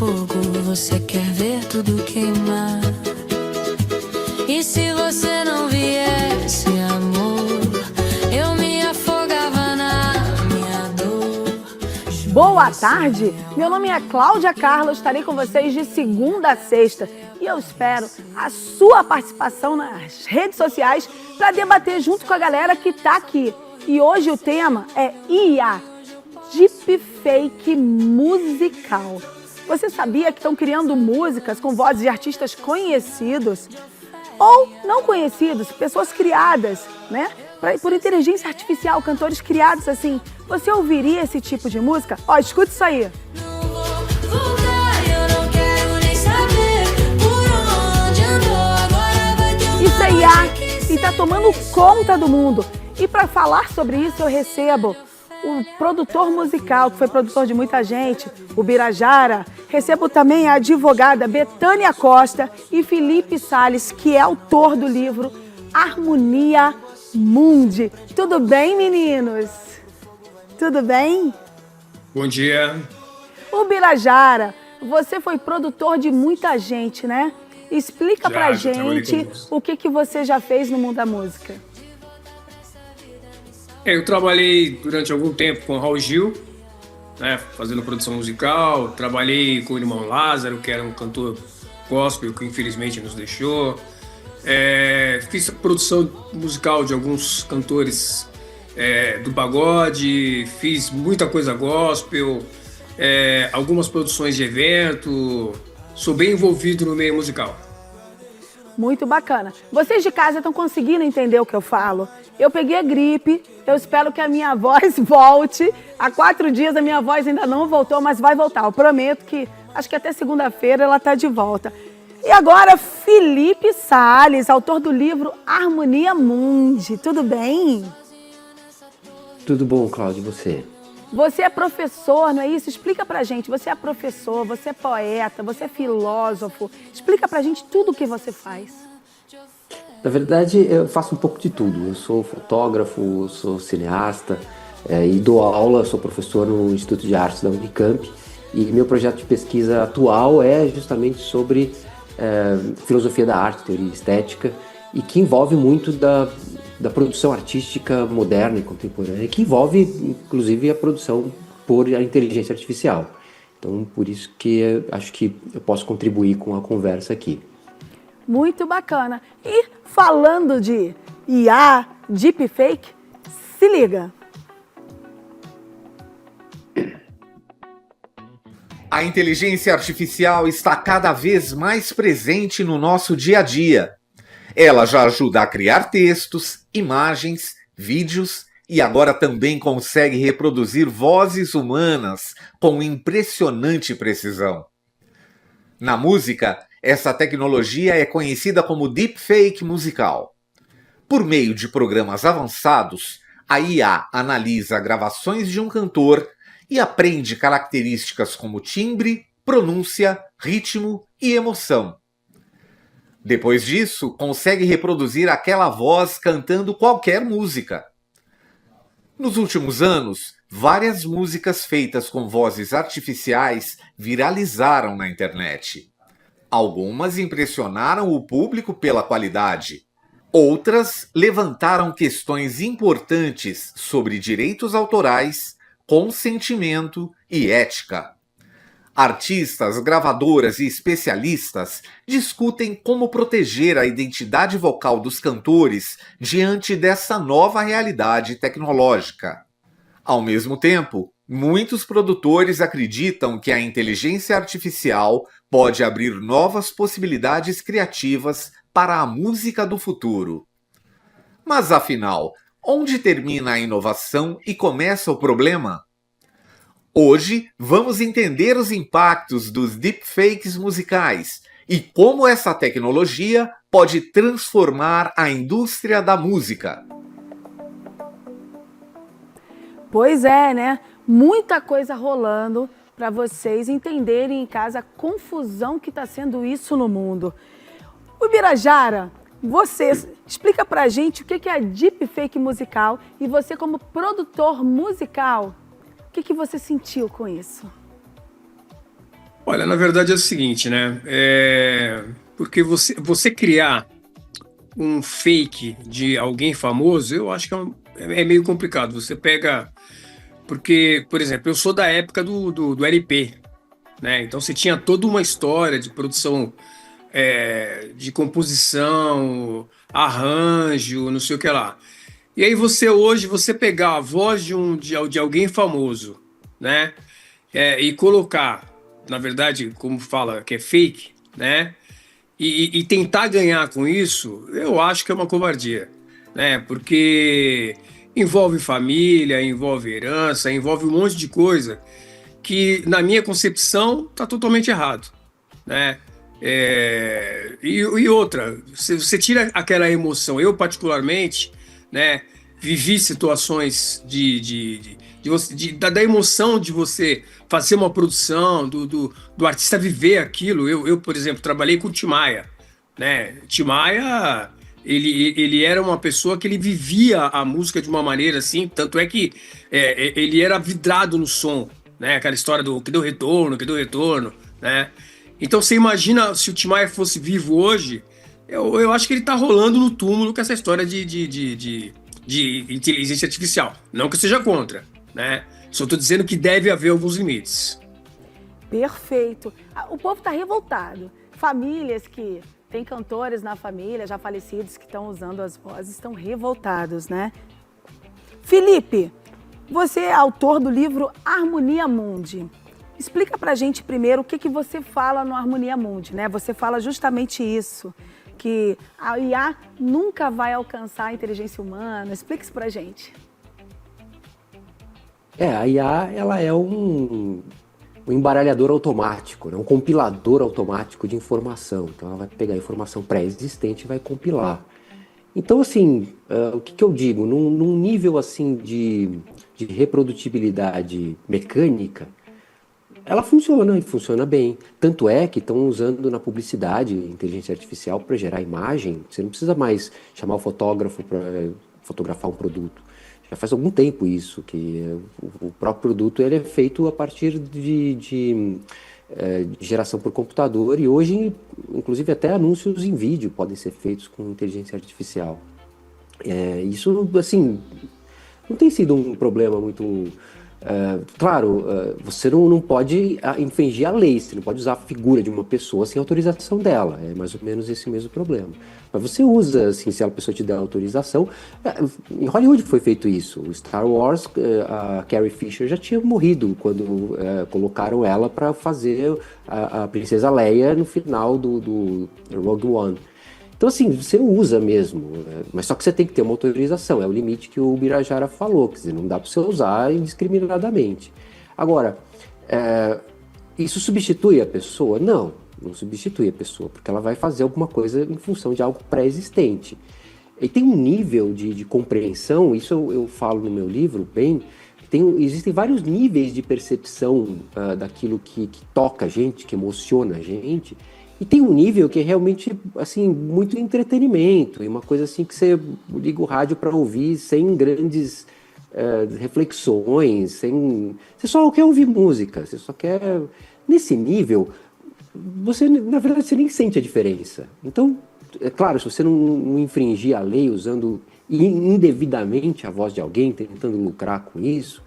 fogo, você quer ver tudo queimar. E se você não viesse, amor, eu me afogava na minha dor. Boa tarde, meu nome é Cláudia Carla, estarei com vocês de segunda a sexta e eu espero a sua participação nas redes sociais para debater junto com a galera que está aqui. E hoje o tema é IA, Deepfake musical. Você sabia que estão criando músicas com vozes de artistas conhecidos ou não conhecidos, pessoas criadas, né? Por inteligência artificial, cantores criados assim. Você ouviria esse tipo de música? Ó, escuta isso aí. Isso é IA e tá tomando conta do mundo. E para falar sobre isso eu recebo o produtor musical, que foi produtor de muita gente, o Birajara. Recebo também a advogada Betânia Costa e Felipe Salles, que é autor do livro Harmonia Mundi. Tudo bem, meninos? Tudo bem? Bom dia. O Birajara, você foi produtor de muita gente, né? Explica pra gente o que você já fez no mundo da música. Eu trabalhei durante algum tempo com o Raul Gil, né, fazendo produção musical. Trabalhei com o irmão Lázaro, que era um cantor gospel que infelizmente nos deixou. Fiz a produção musical de alguns cantores do pagode, fiz muita coisa gospel, algumas produções de evento. Sou bem envolvido no meio musical. Muito bacana. Vocês de casa estão conseguindo entender o que eu falo? Eu peguei a gripe, eu espero que a minha voz volte. Há 4 dias a minha voz ainda não voltou, mas vai voltar. Eu prometo que, acho que até segunda-feira ela está de volta. E agora, Felipe Salles, autor do livro Harmonia Mundi. Tudo bem? Tudo bom, Cláudio, e você? Você é professor, não é isso? Explica pra gente. Você é professor, você é poeta, você é filósofo. Explica pra gente tudo o que você faz. Na verdade, eu faço um pouco de tudo. Eu sou fotógrafo, sou cineasta e dou aula, sou professor no Instituto de Artes da Unicamp. E meu projeto de pesquisa atual é justamente sobre filosofia da arte, teoria estética, e que envolve muito da produção artística moderna e contemporânea, que envolve, inclusive, a produção por inteligência artificial. Então, por isso que acho que eu posso contribuir com a conversa aqui. Muito bacana. E falando de IA, Deepfake, se liga. A inteligência artificial está cada vez mais presente no nosso dia a dia. Ela já ajuda a criar textos, imagens, vídeos e agora também consegue reproduzir vozes humanas com impressionante precisão. Na música, essa tecnologia é conhecida como deepfake musical. Por meio de programas avançados, a IA analisa gravações de um cantor e aprende características como timbre, pronúncia, ritmo e emoção. Depois disso, consegue reproduzir aquela voz cantando qualquer música. Nos últimos anos, várias músicas feitas com vozes artificiais viralizaram na internet. Algumas impressionaram o público pela qualidade. Outras levantaram questões importantes sobre direitos autorais, consentimento e ética. Artistas, gravadoras e especialistas discutem como proteger a identidade vocal dos cantores diante dessa nova realidade tecnológica. Ao mesmo tempo, muitos produtores acreditam que a inteligência artificial pode abrir novas possibilidades criativas para a música do futuro. Mas afinal, onde termina a inovação e começa o problema? Hoje, vamos entender os impactos dos deepfakes musicais e como essa tecnologia pode transformar a indústria da música. Pois é, né? Muita coisa rolando para vocês entenderem em casa a confusão que está sendo isso no mundo. O Birajara, você explica pra gente o que é a deepfake musical e você como produtor musical, o que você sentiu com isso? Olha, na verdade é o seguinte, né? Porque você criar um fake de alguém famoso, eu acho que é meio complicado. Você pega. Porque, por exemplo, eu sou da época do LP, né? Então você tinha toda uma história de produção, de composição, arranjo, não sei o que lá. E aí hoje você pegar a voz de alguém famoso, né? E colocar, na verdade, como fala, que é fake, né? E tentar ganhar com isso, eu acho que é uma covardia, né? Porque envolve família, envolve herança, envolve um monte de coisa que, na minha concepção, está totalmente errado, né? E outra, você tira aquela emoção. Eu, particularmente, né, vivi situações da emoção de você fazer uma produção, do artista viver aquilo. Eu, por exemplo, trabalhei com o Tim Maia, né? Tim Maia, ele era uma pessoa que ele vivia a música de uma maneira assim, tanto é que ele era vidrado no som, né? Aquela história do que deu retorno, né? Então você imagina se o Tim Maia fosse vivo hoje, eu acho que ele tá rolando no túmulo com essa história de inteligência artificial. Não que eu seja contra, né? Só tô dizendo que deve haver alguns limites. Perfeito. O povo está revoltado. Famílias que têm cantores na família, já falecidos, que estão usando as vozes, estão revoltados, né? Felipe, você é autor do livro Harmonia Mundi. Explica pra gente primeiro o que você fala no Harmonia Mundi, né? Você fala justamente isso, que a IA nunca vai alcançar a inteligência humana. Explica isso pra gente. A IA, ela é um embaralhador automático, né? Um compilador automático de informação. Então, ela vai pegar a informação pré-existente e vai compilar. Então, assim, o que eu digo? Num nível, assim, de reprodutibilidade mecânica, ela funciona e funciona bem. Tanto é que estão usando na publicidade inteligência artificial para gerar imagem. Você não precisa mais chamar o fotógrafo para fotografar um produto. Já faz algum tempo isso, que o próprio produto ele é feito a partir de geração por computador, e hoje, inclusive, até anúncios em vídeo podem ser feitos com inteligência artificial. Isso, assim, não tem sido um problema muito... Claro, você não pode infringir a lei, você não pode usar a figura de uma pessoa sem autorização dela, é mais ou menos esse mesmo problema. Mas você usa, assim, se a pessoa te der autorização. Em Hollywood foi feito isso. O Star Wars, a Carrie Fisher já tinha morrido quando colocaram ela para fazer a Princesa Leia no final do Rogue One. Então, assim, você não usa mesmo, mas só que você tem que ter uma autorização, é o limite que o Birajara falou, quer dizer, não dá para você usar indiscriminadamente. Agora, isso substitui a pessoa? Não substitui a pessoa, porque ela vai fazer alguma coisa em função de algo pré-existente. E tem um nível de compreensão, isso eu falo no meu livro, existem vários níveis de percepção daquilo que toca a gente, que emociona a gente. E tem um nível que é realmente, assim, muito entretenimento, e uma coisa assim que você liga o rádio para ouvir sem grandes reflexões, você só quer ouvir música, você só quer... Nesse nível, na verdade, você nem sente a diferença. Então, é claro, se você não infringir a lei usando indevidamente a voz de alguém, tentando lucrar com isso,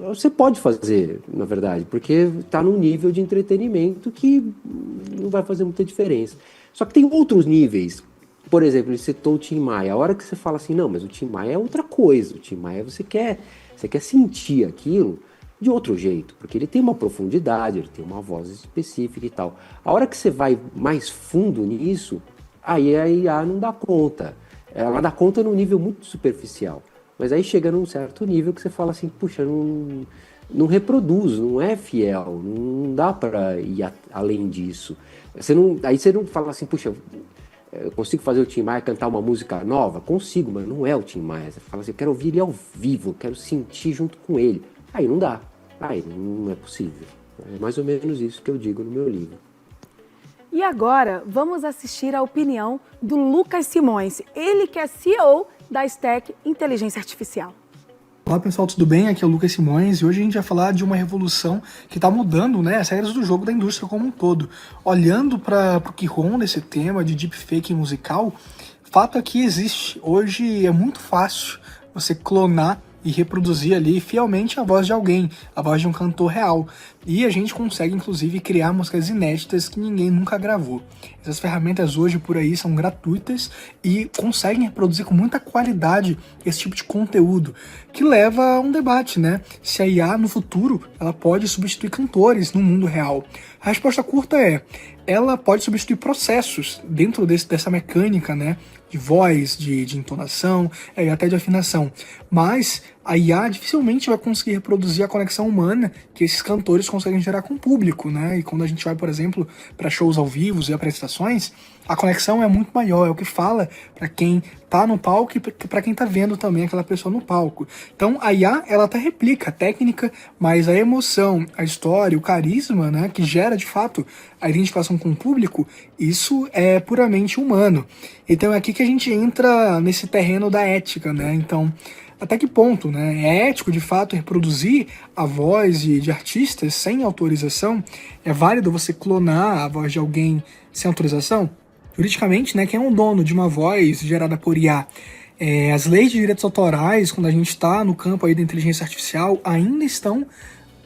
você pode fazer, na verdade, porque está num nível de entretenimento que não vai fazer muita diferença. Só que tem outros níveis. Por exemplo, ele citou o Tim Maia. A hora que você fala assim, não, mas o Tim Maia é outra coisa. O Tim Maia, você quer sentir aquilo de outro jeito, porque ele tem uma profundidade, ele tem uma voz específica e tal. A hora que você vai mais fundo nisso, aí a IA não dá conta. Ela dá conta num nível muito superficial. Mas aí chega num certo nível que você fala assim, puxa, não reproduz, não é fiel, não dá para ir além disso. Aí você não fala assim, puxa, eu consigo fazer o Tim Maia cantar uma música nova? Consigo, mas não é o Tim Maia. Você fala assim, eu quero ouvir ele ao vivo, eu quero sentir junto com ele. Aí não dá, aí não é possível. É mais ou menos isso que eu digo no meu livro. E agora, vamos assistir a opinião do Lucas Simões, ele que é CEO da Stack Inteligência Artificial. Olá pessoal, tudo bem? Aqui é o Lucas Simões e hoje a gente vai falar de uma revolução que está mudando, né, as regras do jogo da indústria como um todo. Olhando para o que ronda esse tema de deepfake musical, fato é que existe. Hoje é muito fácil você clonar e reproduzir ali fielmente a voz de alguém, a voz de um cantor real. E a gente consegue, inclusive, criar músicas inéditas que ninguém nunca gravou. Essas ferramentas hoje por aí são gratuitas e conseguem reproduzir com muita qualidade esse tipo de conteúdo, que leva a um debate, né? Se a IA no futuro ela pode substituir cantores no mundo real. A resposta curta é: ela pode substituir processos dentro dessa mecânica, né? De voz, de entonação e até de afinação. Mas a IA dificilmente vai conseguir reproduzir a conexão humana que esses cantores conseguem gerar com o público, né? E quando a gente vai, por exemplo, para shows ao vivo e apresentações, a conexão é muito maior, é o que fala para quem tá no palco e para quem tá vendo também aquela pessoa no palco. Então a IA, ela até replica a técnica, mas a emoção, a história, o carisma, né, que gera de fato a identificação com o público, isso é puramente humano. Então é aqui que a gente entra nesse terreno da ética, né? Então, até que ponto, né? É ético, de fato, reproduzir a voz de artistas sem autorização? É válido você clonar a voz de alguém sem autorização? Juridicamente, né, quem é um dono de uma voz gerada por IA? As leis de direitos autorais, quando a gente está no campo aí da inteligência artificial, ainda estão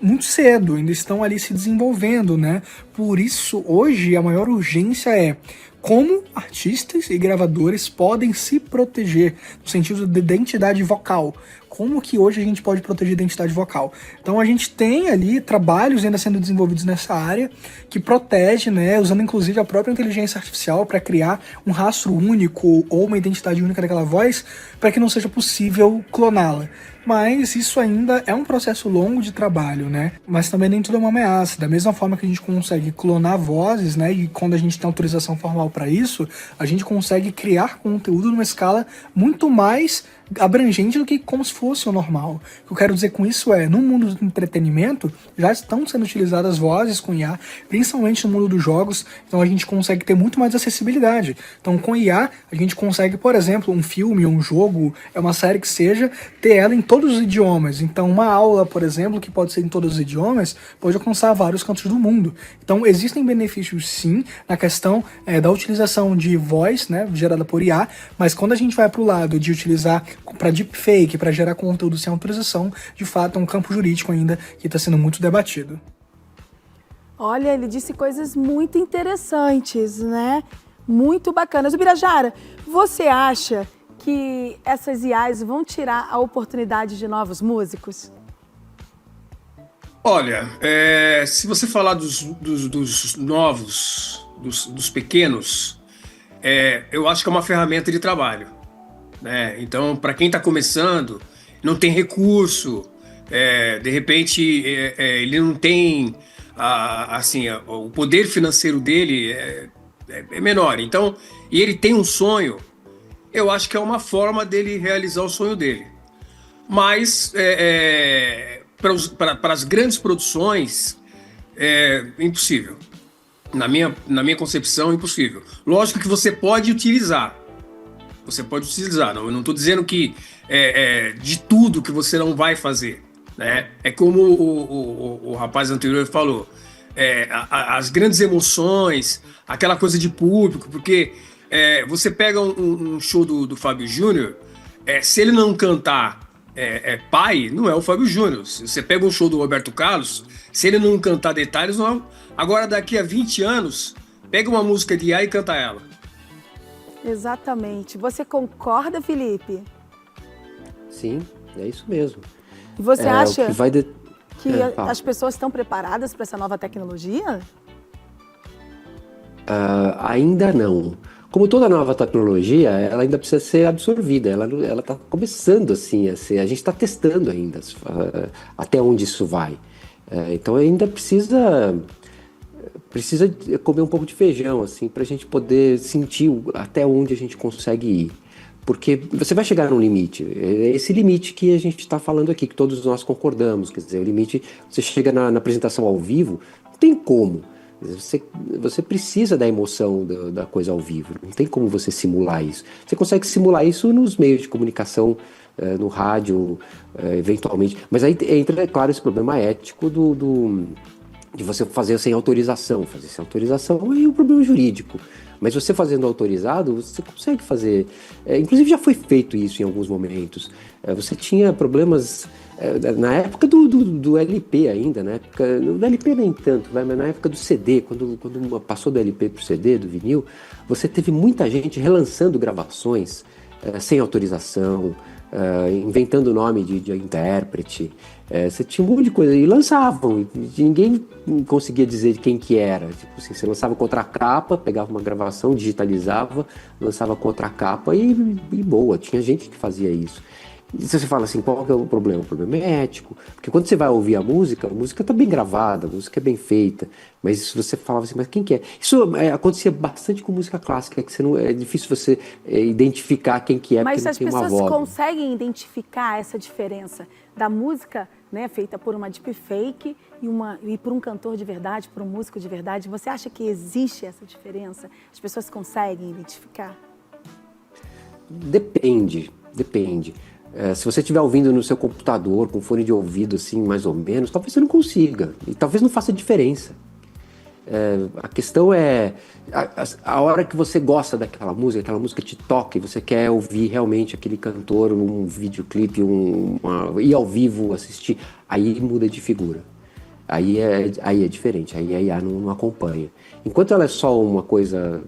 muito cedo, ainda estão ali se desenvolvendo, né? Por isso, hoje, a maior urgência é como artistas e gravadores podem se proteger no sentido de identidade vocal. Como que hoje a gente pode proteger a identidade vocal? Então a gente tem ali trabalhos ainda sendo desenvolvidos nessa área que protege, né, usando inclusive a própria inteligência artificial para criar um rastro único ou uma identidade única daquela voz para que não seja possível cloná-la. Mas isso ainda é um processo longo de trabalho, né? Mas também nem tudo é uma ameaça. Da mesma forma que a gente consegue clonar vozes, né? E quando a gente tem autorização formal para isso, a gente consegue criar conteúdo numa escala muito mais abrangente do que como se fosse o normal. O que eu quero dizer com isso é, no mundo do entretenimento, já estão sendo utilizadas vozes com IA, principalmente no mundo dos jogos, então a gente consegue ter muito mais acessibilidade. Então com IA, a gente consegue, por exemplo, um filme, um jogo, uma série que seja, ter ela em todos os idiomas. Então uma aula, por exemplo, que pode ser em todos os idiomas, pode alcançar vários cantos do mundo. Então existem benefícios sim, na questão da utilização de voz, né, gerada por IA, mas quando a gente vai para o lado de utilizar para deepfake, para gerar conteúdo sem autorização, de fato é um campo jurídico ainda que está sendo muito debatido. Olha, ele disse coisas muito interessantes, né? Muito bacanas. O Birajara, você acha que essas IAs vão tirar a oportunidade de novos músicos? Olha, se você falar dos novos, dos pequenos, eu acho que é uma ferramenta de trabalho, né? Então, para quem está começando, não tem recurso, de repente ele não tem o poder financeiro dele é menor. Então, e ele tem um sonho, eu acho que é uma forma dele realizar o sonho dele. Mas para as grandes produções é impossível. Na minha concepção, é impossível. Lógico que você pode utilizar. Eu não estou dizendo que de tudo que você não vai fazer, né? É como o rapaz anterior falou, as grandes emoções, aquela coisa de público, porque você pega um show do Fábio Júnior, se ele não cantar pai, não é o Fábio Júnior. Se você pega um show do Roberto Carlos, se ele não cantar detalhes, não é. Agora, daqui a 20 anos, pega uma música de IA e canta ela. Exatamente. Você concorda, Felipe? Sim, é isso mesmo. E você acha que as pessoas estão preparadas para essa nova tecnologia? Ainda não. Como toda nova tecnologia, ela ainda precisa ser absorvida. Ela está começando assim, a gente está testando ainda até onde isso vai. Então ainda precisa comer um pouco de feijão, assim, para a gente poder sentir até onde a gente consegue ir. Porque você vai chegar num limite, é esse limite que a gente está falando aqui, que todos nós concordamos, quer dizer, o limite, você chega na apresentação ao vivo, não tem como. Você precisa da emoção da coisa ao vivo, não tem como você simular isso. Você consegue simular isso nos meios de comunicação, no rádio, eventualmente. Mas aí entra, é claro, esse problema ético de você fazer sem autorização. Fazer sem autorização é um problema jurídico. Mas você fazendo autorizado, você consegue fazer. Inclusive já foi feito isso em alguns momentos. Você tinha problemas na época do LP ainda, na época. Do LP nem tanto, mas na época do CD, quando passou do LP pro CD, do vinil, você teve muita gente relançando gravações sem autorização, inventando o nome de intérprete. Você tinha um monte de coisa, e lançavam, e ninguém conseguia dizer de quem que era. Tipo assim, você lançava contracapa, pegava uma gravação, digitalizava, lançava contracapa e boa, tinha gente que fazia isso. E se você fala assim, qual que é o problema? O problema é ético, porque quando você vai ouvir a música tá bem gravada, a música é bem feita, mas se você falava assim, mas quem que é? Isso acontecia bastante com música clássica, que é difícil você identificar quem que é, mas porque não tem uma as pessoas voz. conseguem identificar essa diferença da música, né, feita por uma deepfake e por um cantor de verdade, por um músico de verdade? Você acha que existe essa diferença? As pessoas conseguem identificar? Depende. Se você estiver ouvindo no seu computador, com fone de ouvido, assim, mais ou menos, talvez você não consiga. E talvez não faça diferença. A questão é a hora que você gosta daquela música, aquela música te toca e você quer ouvir realmente aquele cantor, um videoclipe, ir ao vivo assistir, aí muda de figura. Aí é diferente, aí a IA não acompanha. Enquanto ela é só uma coisa...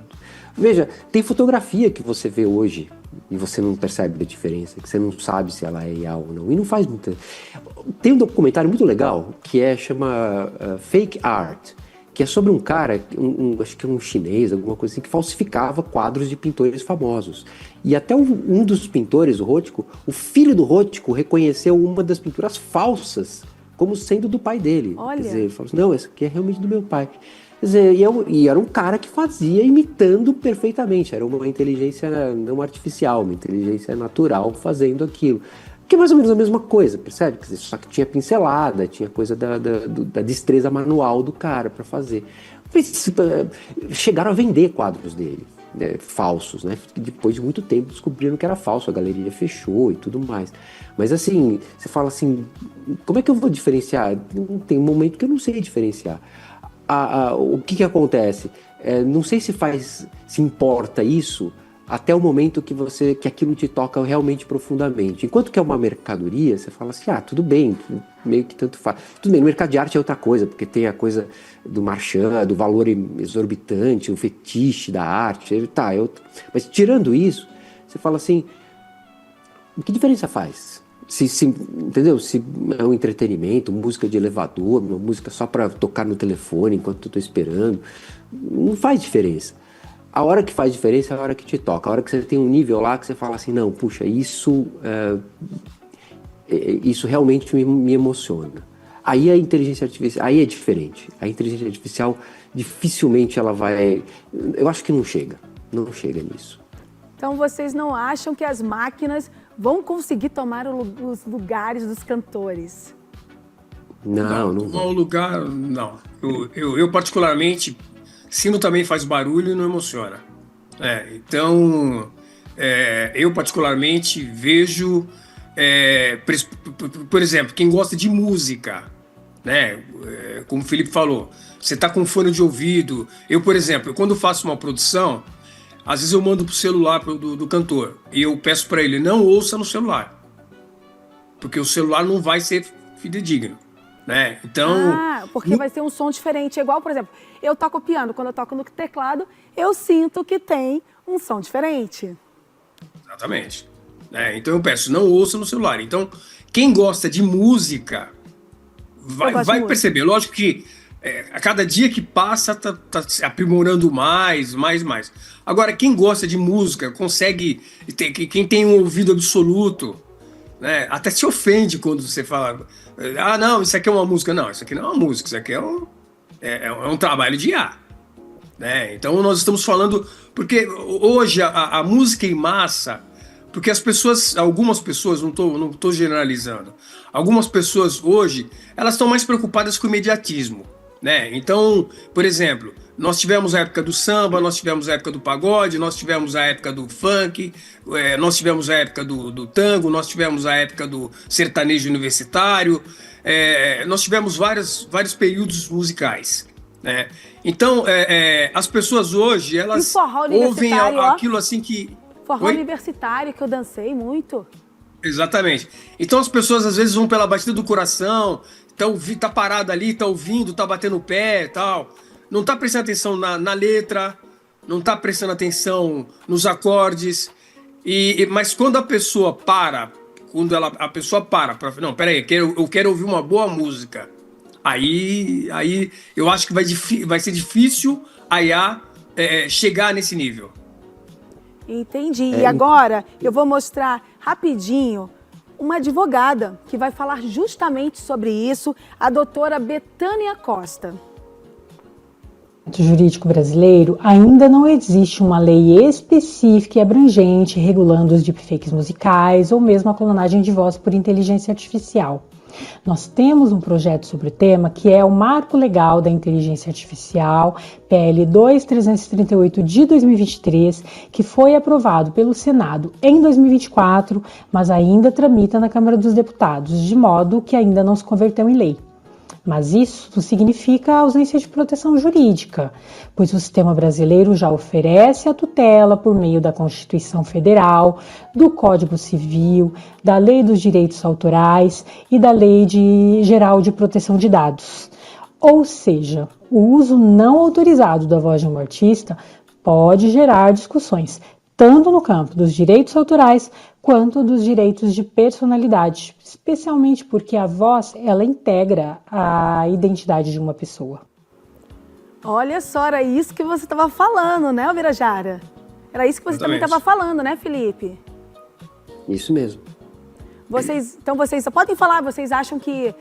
Veja, tem fotografia que você vê hoje e você não percebe a diferença, que você não sabe se ela é IA ou não, e não faz muita... Tem um documentário muito legal que chama Fake Art, que é sobre um cara, acho que é um chinês, alguma coisa assim, que falsificava quadros de pintores famosos. E até um dos pintores, o Rothko, o filho do Rothko reconheceu uma das pinturas falsas como sendo do pai dele. Olha. Quer dizer, ele falou assim, não, essa aqui é realmente do meu pai. Quer dizer, e era um cara que fazia imitando perfeitamente, era uma inteligência não artificial, uma inteligência natural fazendo aquilo. Que é mais ou menos a mesma coisa, percebe? Quer dizer, só que tinha pincelada, tinha coisa da destreza manual do cara para fazer. Mas, chegaram a vender quadros dele, né, falsos, né? Depois de muito tempo descobriram que era falso, a galeria fechou e tudo mais. Mas assim, você fala assim, como é que eu vou diferenciar? Tem um momento que eu não sei diferenciar. O que acontece? Não sei se importa isso até o momento que aquilo te toca realmente profundamente. Enquanto que é uma mercadoria, você fala assim, tudo bem, meio que tanto faz. Tudo bem, no mercado de arte é outra coisa, porque tem a coisa do marchand, do valor exorbitante, o fetiche da arte, mas tirando isso, você fala assim, que diferença faz? Entendeu? Se é um entretenimento, música de elevador, uma música só para tocar no telefone enquanto eu tô esperando, não faz diferença. A hora que faz diferença é a hora que te toca, a hora que você tem um nível lá que você fala assim, não, puxa, isso realmente me emociona. Aí a inteligência artificial, aí é diferente. A inteligência artificial dificilmente ela vai... Eu acho que não chega nisso. Então vocês não acham que as máquinas vão conseguir tomar os lugares dos cantores? Não. O lugar, não. Eu particularmente, sino também faz barulho e não emociona. Então, eu particularmente vejo, por exemplo, quem gosta de música, né? Como o Felipe falou, você está com fone de ouvido. Eu, por exemplo, quando faço uma produção, às vezes eu mando pro celular do cantor e eu peço para ele, não ouça no celular, porque o celular não vai ser fidedigno, né? Então... porque vai ser um som diferente. Igual, por exemplo, eu toco piano, quando eu toco no teclado, eu sinto que tem um som diferente. Exatamente. Então eu peço, não ouça no celular. Então, quem gosta de música vai perceber. Lógico que a cada dia que passa tá se aprimorando mais. Agora, quem gosta de música consegue... Quem tem um ouvido absoluto, né, até se ofende quando você fala, não, isso aqui é uma música. Não, isso aqui não é uma música, isso aqui é um trabalho de IA. Né? Então nós estamos falando... Porque hoje a música em massa... Porque algumas pessoas, não tô generalizando, algumas pessoas hoje, elas estão mais preocupadas com o imediatismo. né? Então, por exemplo, nós tivemos a época do samba, nós tivemos a época do pagode, nós tivemos a época do funk, nós tivemos a época do tango, nós tivemos a época do sertanejo universitário, nós tivemos vários períodos musicais, né? Então, as pessoas hoje, elas E forró ouvem universitário, ó. aquilo assim que... Forró Oi? universitário, que eu dancei muito. Exatamente. Então as pessoas às vezes vão pela batida do coração, tá parado ali, tá ouvindo, tá batendo o pé e tal. Não tá prestando atenção na letra, não tá prestando atenção nos acordes. Mas quando a pessoa para, a pessoa para, não, peraí, eu quero ouvir uma boa música. Aí eu acho que vai ser difícil a IA chegar nesse nível. Entendi. E agora eu vou mostrar rapidinho uma advogada que vai falar justamente sobre isso, a doutora Betânia Costa. No jurídico brasileiro, ainda não existe uma lei específica e abrangente regulando os deepfakes musicais ou mesmo a clonagem de voz por inteligência artificial. Nós temos um projeto sobre o tema que é o Marco Legal da Inteligência Artificial, PL 2338 de 2023, que foi aprovado pelo Senado em 2024, mas ainda tramita na Câmara dos Deputados, de modo que ainda não se converteu em lei. Mas isso não significa ausência de proteção jurídica, pois o sistema brasileiro já oferece a tutela por meio da Constituição Federal, do Código Civil, da Lei dos Direitos Autorais e da Lei Geral de Proteção de Dados. Ou seja, o uso não autorizado da voz de um artista pode gerar discussões, tanto no campo dos direitos autorais quanto dos direitos de personalidade, especialmente porque a voz, ela integra a identidade de uma pessoa. Olha só, era isso que você estava falando, né, Birajara? Era isso que você também estava falando, né, Felipe? Isso mesmo. Então vocês só podem falar, vocês acham que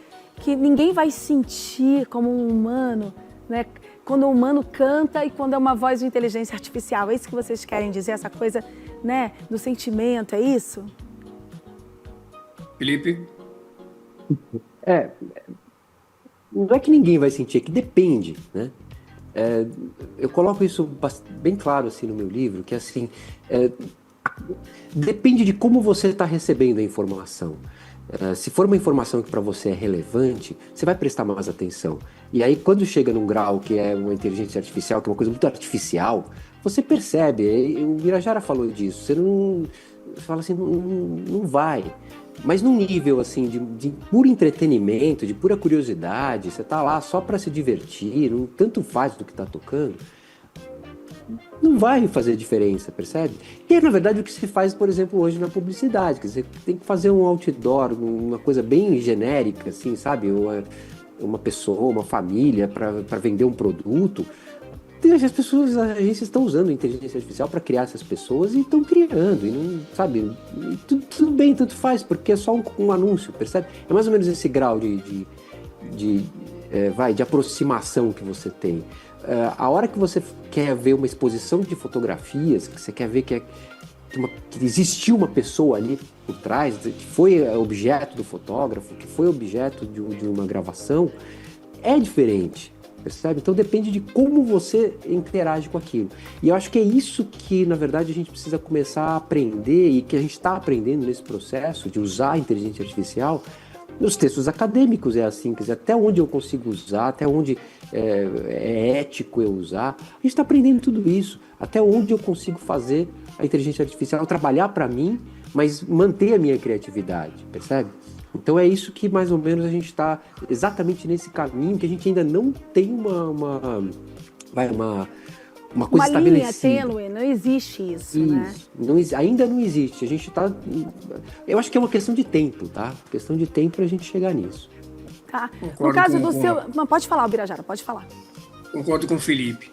ninguém vai sentir como um humano, né? Quando o humano canta e quando é uma voz de inteligência artificial. É isso que vocês querem dizer, essa coisa, né, do sentimento, é isso? Felipe? Não é que ninguém vai sentir, é que depende, né? Eu coloco isso bem claro assim no meu livro, que assim, depende de como você está recebendo a informação. Se for uma informação que para você é relevante, você vai prestar mais atenção. E aí quando chega num grau que é uma inteligência artificial, que é uma coisa muito artificial, você percebe, o Birajara falou disso, você fala assim, não vai. Mas num nível assim de puro entretenimento, de pura curiosidade, você tá lá só para se divertir, tanto faz do que tá tocando, não vai fazer diferença, percebe? E é na verdade o que se faz, por exemplo, hoje na publicidade, quer dizer, tem que fazer um outdoor, uma coisa bem genérica, assim, sabe? Uma pessoa, uma família para vender um produto. As pessoas, as agências estão usando a inteligência artificial para criar essas pessoas e estão criando, e não, sabe, tudo bem, tanto faz, porque é só um anúncio, percebe? É mais ou menos esse grau de aproximação que você tem. A hora que você quer ver uma exposição de fotografias, que você quer ver que existiu uma pessoa ali por trás, que foi objeto do fotógrafo, que foi objeto de uma gravação, é diferente. Percebe? Então depende de como você interage com aquilo. E eu acho que é isso que, na verdade, a gente precisa começar a aprender e que a gente está aprendendo nesse processo de usar a inteligência artificial. Nos textos acadêmicos é assim, quer dizer, até onde eu consigo usar, até onde é ético eu usar. A gente está aprendendo tudo isso. Até onde eu consigo fazer a inteligência artificial trabalhar para mim, mas manter a minha criatividade, percebe? Então é isso que mais ou menos a gente está exatamente nesse caminho, que a gente ainda não tem uma coisa estabelecida. Uma linha tênue, não existe isso, né? Ainda não existe. A gente está... Eu acho que é uma questão de tempo, tá? Questão de tempo para a gente chegar nisso. Tá. No caso do seu... Não, pode falar, Birajara, pode falar. Concordo com o Felipe.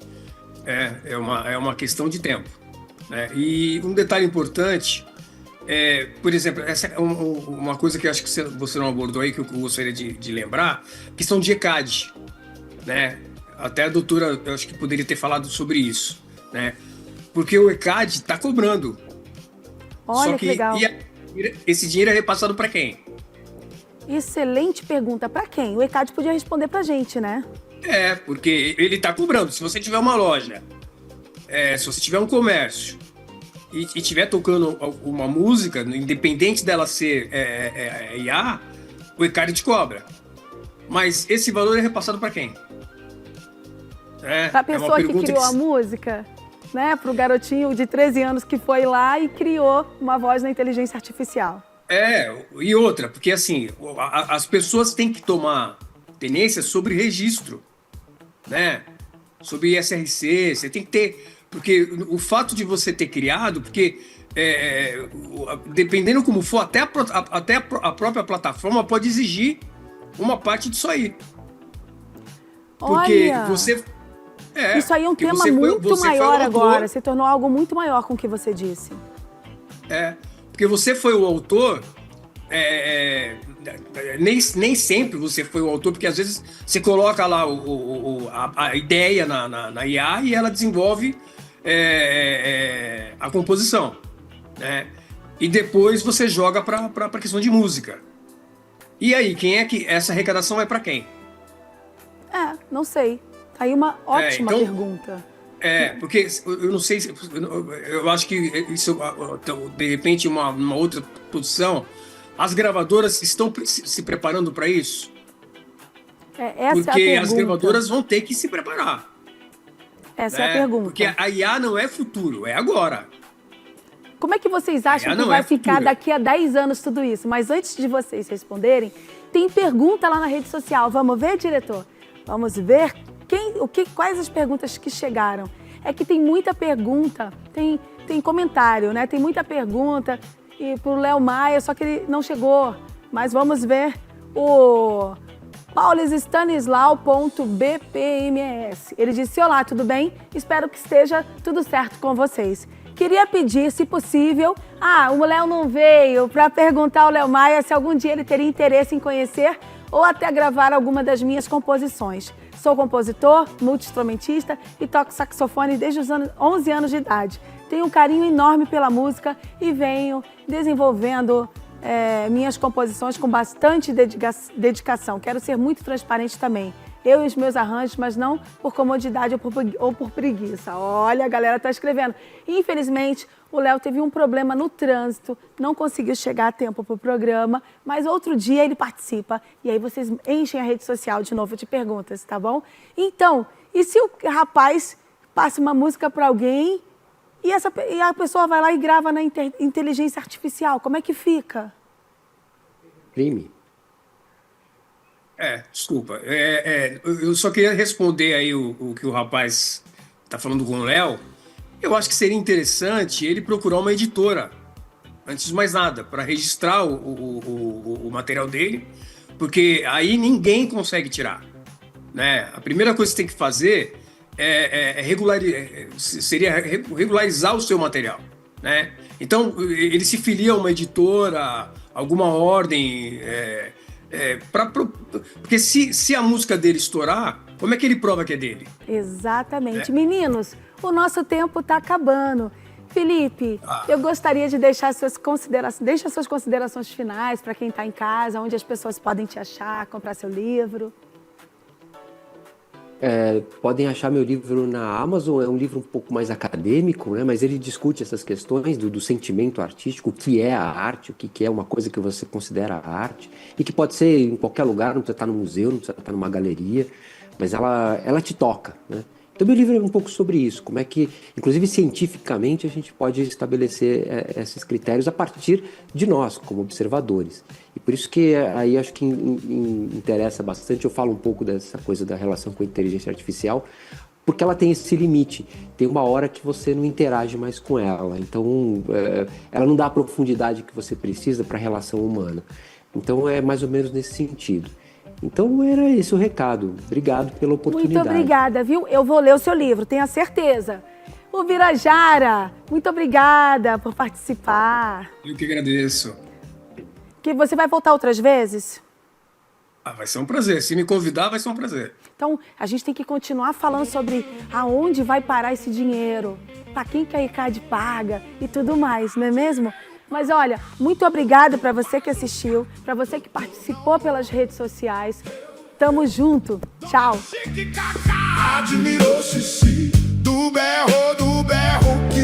É uma questão de tempo, né? E um detalhe importante... por exemplo, essa é uma coisa que eu acho que você não abordou aí, que eu gostaria de lembrar, questão de ECAD, né? Até a doutora, eu acho que poderia ter falado sobre isso, né? Porque o ECAD está cobrando. Olha Só que legal. Esse dinheiro é repassado para quem? Excelente pergunta. Para quem? O ECAD podia responder para a gente, né? Porque ele está cobrando. Se você tiver uma loja, se você tiver um comércio e estiver tocando uma música, independente dela ser IA, o ECAD te cobra. Mas esse valor é repassado para quem? Para a pessoa que criou a música, né? Para o garotinho de 13 anos que foi lá e criou uma voz na inteligência artificial. E outra, porque assim, as pessoas têm que tomar tenência sobre registro, né? Sobre ISRC, você tem que ter... Porque o fato de você ter criado, porque dependendo como for, até a própria plataforma pode exigir uma parte disso aí. Porque Olha, você... isso aí é um tema muito maior agora, se tornou algo muito maior com o que você disse. Porque você foi o autor, nem sempre você foi o autor, porque às vezes você coloca lá a ideia na IA e ela desenvolve a composição, né? E depois você joga para a questão de música. E aí, quem é que essa arrecadação é para quem? Não sei. Aí uma ótima pergunta. Porque eu não sei, eu acho que isso, de repente, uma outra produção, as gravadoras estão se preparando para isso? Essa porque é a as gravadoras vão ter que se preparar. Essa é a pergunta. Porque a IA não é futuro, é agora. Como é que vocês acham que vai ficar daqui a 10 anos tudo isso? Mas antes de vocês responderem, tem pergunta lá na rede social. Vamos ver, diretor? Vamos ver quais as perguntas que chegaram. É que tem muita pergunta, tem comentário, né? Tem muita pergunta pro Léo Maia, só que ele não chegou. Mas vamos ver o paulisstanislau.bpms. Ele disse: olá, tudo bem? Espero que esteja tudo certo com vocês. Queria pedir, se possível... o Léo não veio para perguntar ao Léo Maia se algum dia ele teria interesse em conhecer ou até gravar alguma das minhas composições. Sou compositor, multi-instrumentista e toco saxofone desde os 11 anos de idade. Tenho um carinho enorme pela música e venho desenvolvendo minhas composições com bastante dedicação. Quero ser muito transparente também. Eu e os meus arranjos, mas não por comodidade ou por preguiça. Olha, a galera tá escrevendo. Infelizmente, o Léo teve um problema no trânsito, não conseguiu chegar a tempo pro programa, mas outro dia ele participa. E aí vocês enchem a rede social de novo de perguntas, tá bom? Então, e se o rapaz passa uma música para alguém e a pessoa vai lá e grava na inteligência artificial? Como é que fica? Crime. Desculpa. Eu só queria responder aí o que o rapaz está falando com o Léo. Eu acho que seria interessante ele procurar uma editora, antes de mais nada, para registrar o material dele, porque aí ninguém consegue tirar, né? A primeira coisa que você tem que fazer seria regularizar o seu material, né? Então, ele se filia a uma editora, alguma ordem... porque se a música dele estourar, como é que ele prova que é dele? Exatamente. Meninos, o nosso tempo está acabando. Felipe, eu gostaria de deixar suas considerações finais para quem está em casa, onde as pessoas podem te achar, comprar seu livro. Podem achar meu livro na Amazon, é um livro um pouco mais acadêmico, né? Mas ele discute essas questões do sentimento artístico, o que é a arte, o que é uma coisa que você considera arte, e que pode ser em qualquer lugar, não precisa estar no museu, não precisa estar numa galeria, mas ela te toca, né? Então, meu livro é um pouco sobre isso, como é que, inclusive cientificamente, a gente pode estabelecer esses critérios a partir de nós, como observadores. E por isso que aí acho que interessa bastante, eu falo um pouco dessa coisa da relação com a inteligência artificial, porque ela tem esse limite, tem uma hora que você não interage mais com ela, então ela não dá a profundidade que você precisa para a relação humana. Então é mais ou menos nesse sentido. Então era esse o recado. Obrigado pela oportunidade. Muito obrigada, viu? Eu vou ler o seu livro, tenha certeza. O Birajara, muito obrigada por participar. Eu que agradeço. Que você vai voltar outras vezes? Vai ser um prazer. Se me convidar, vai ser um prazer. Então, a gente tem que continuar falando sobre aonde vai parar esse dinheiro, para quem que a ICAD paga e tudo mais, não é mesmo? Mas olha, muito obrigada para você que assistiu, para você que participou pelas redes sociais. Tamo junto. Tchau. Admirou Xixi do berro que